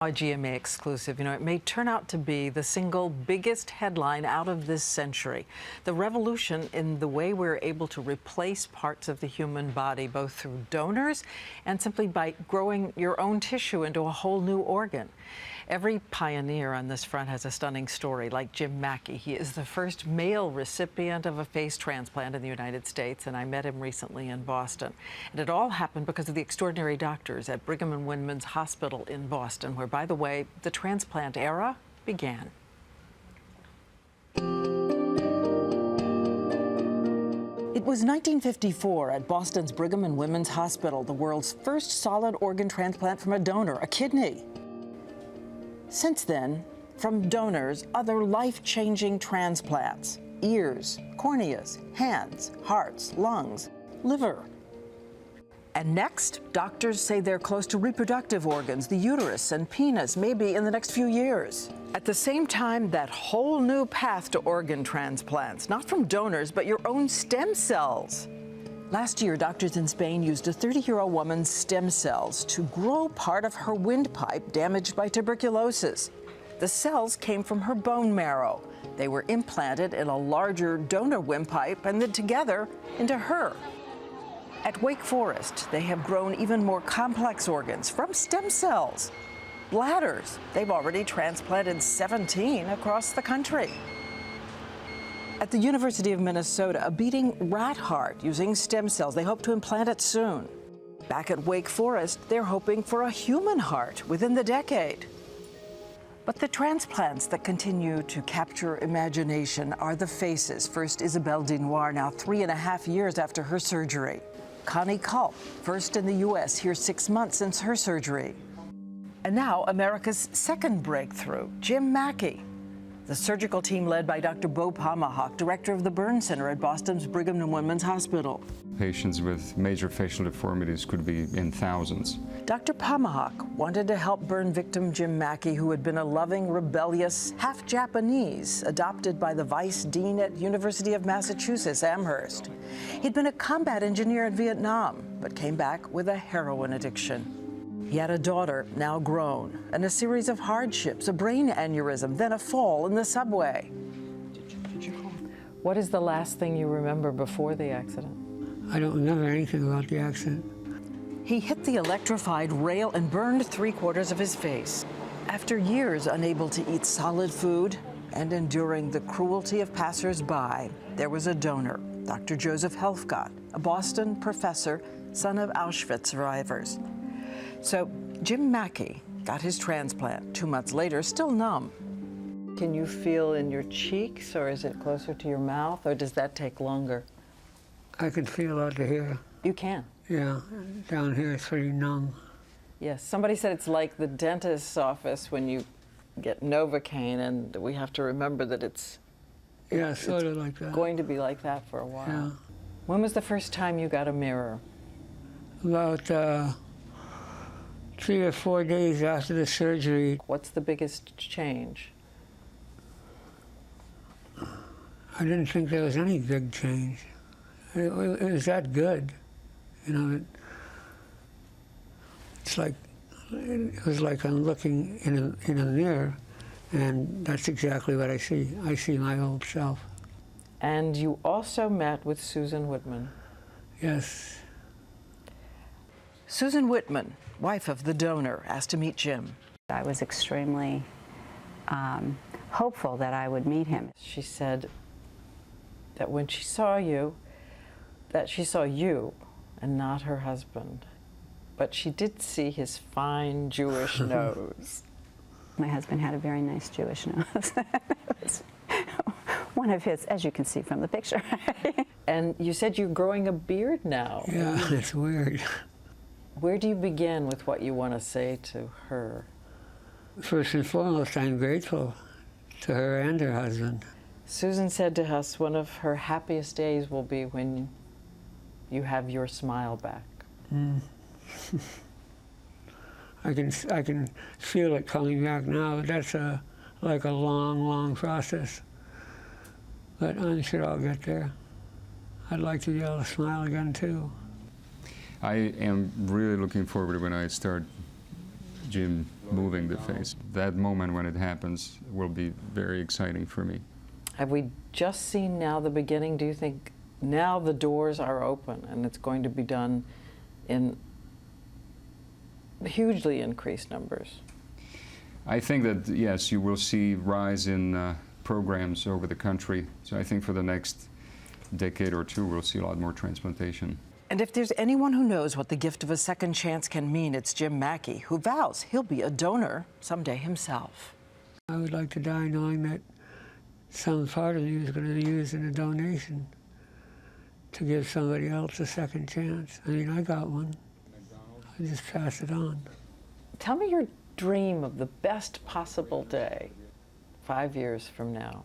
A GMA exclusive. You know, it may turn out to be the single biggest headline out of this century. The revolution in the way we're able to replace parts of the human body, both through donors and simply by growing your own tissue into a whole new organ. Every pioneer on this front has a stunning story, like Jim Maki. He is the first male recipient of a face transplant in the United States, and I met him recently in Boston. And it all happened because of the extraordinary doctors at Brigham and Women's Hospital in Boston, where, by the way, the transplant era began. It was 1954 at Boston's Brigham and Women's Hospital, the world's first solid organ transplant from a donor, a kidney. Since then, from donors, other life-changing transplants: ears, corneas, hands, hearts, lungs, liver. And next, doctors say they're close to reproductive organs, the uterus and penis, maybe in the next few years. At the same time, that whole new path to organ transplants, not from donors, but your own stem cells. Last year, doctors in Spain used a 30-year-old woman's stem cells to grow part of her windpipe damaged by tuberculosis. The cells came from her bone marrow. They were implanted in a larger donor windpipe and then together into her. At Wake Forest, they have grown even more complex organs from stem cells. Bladders. They've already transplanted 17 across the country. At the University of Minnesota, a beating rat heart using stem cells. They hope to implant it soon. Back at Wake Forest, they're hoping for a human heart within the decade. But the transplants that continue to capture imagination are the faces. First, Isabelle Dinoir, now 3.5 years after her surgery. Connie Culp, first in the U.S., here 6 months since her surgery. And now, America's second breakthrough, Jim Maki. The surgical team led by Dr. Bo Pomahawk, director of the Burn Center at Boston's Brigham and Women's Hospital. Patients with major facial deformities could be in thousands. Dr. Pomahawk wanted to help burn victim Jim Maki, who had been a loving, rebellious, half-Japanese, adopted by the vice dean at University of Massachusetts, Amherst. He'd been a combat engineer in Vietnam, but came back with a heroin addiction. He had a daughter, now grown, and a series of hardships, a brain aneurysm, then a fall in the subway. What is the last thing you remember before the accident? I don't remember anything about the accident. He hit the electrified rail and burned 3/4 of his face. After years unable to eat solid food and enduring the cruelty of passers-by, there was a donor, Dr. Joseph Helfgott, a Boston professor, son of Auschwitz survivors. So Jim Maki got his transplant 2 months later, still numb. Can you feel in your cheeks, or is it closer to your mouth, or does that take longer? I can feel out to here. You can? Yeah, down here it's pretty numb. Yes, somebody said it's like the dentist's office when you get Novocaine, and we have to remember that it's Sort of like that. Going to be like that for a while. Yeah. When was the first time you got a mirror? About 3 or 4 days after the surgery. What's the biggest change? I didn't think there was any big change. It was that good, you know. It was like I'm looking in a mirror, and that's exactly what I see. I see my old self. And you also met with Susan Whitman. Yes. Susan Whitman, wife of the donor, asked to meet Jim. I was extremely hopeful that I would meet him. She said that when she saw you, that she saw you and not her husband. But she did see his fine Jewish nose. My husband had a very nice Jewish nose. It was one of his, as you can see from the picture. And you said you're growing a beard now. Yeah, it's weird. Where do you begin with what you want to say to her? First and foremost, I'm grateful to her and her husband. Susan said to us one of her happiest days will be when you have your smile back. Mm. I can feel it coming back now. That's like a long, long process. But I'm sure I'll get there. I'd like to be able to smile again too. I am really looking forward to when I start Jim moving the face. That moment when it happens will be very exciting for me. Have we just seen now the beginning? Do you think now the doors are open and it's going to be done in hugely increased numbers? I think that, yes, you will see rise in programs over the country. So I think for the next decade or two, we'll see a lot more transplantation. And if there's anyone who knows what the gift of a second chance can mean, it's Jim Maki, who vows he'll be a donor someday himself. I would like to die knowing that some part of me is going to be used in a donation to give somebody else a second chance. I mean, I got one. I just pass it on. Tell me your dream of the best possible day 5 years from now,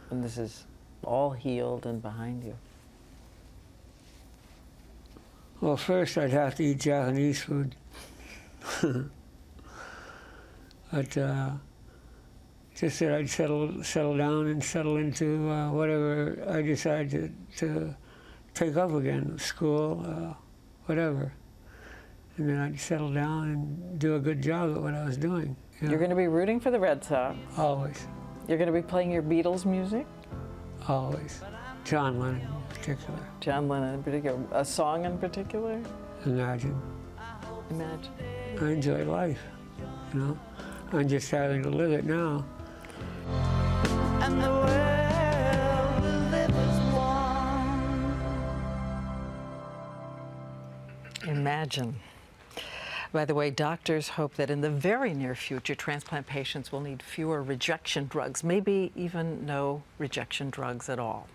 when this is all healed and behind you. Well, first I'd have to eat Japanese food. But just that I'd settle down and settle into whatever I decide to take up again, school, whatever. And then I'd settle down and do a good job at what I was doing. You know? You're going to be rooting for the Red Sox. Always. You're going to be playing your Beatles music. Always. John Lennon in particular. John Lennon in particular. A song in particular? Imagine. Imagine. I enjoy life, you know. I'm just having to live it now. And the world will live as one. Imagine. By the way, doctors hope that in the very near future, transplant patients will need fewer rejection drugs, maybe even no rejection drugs at all.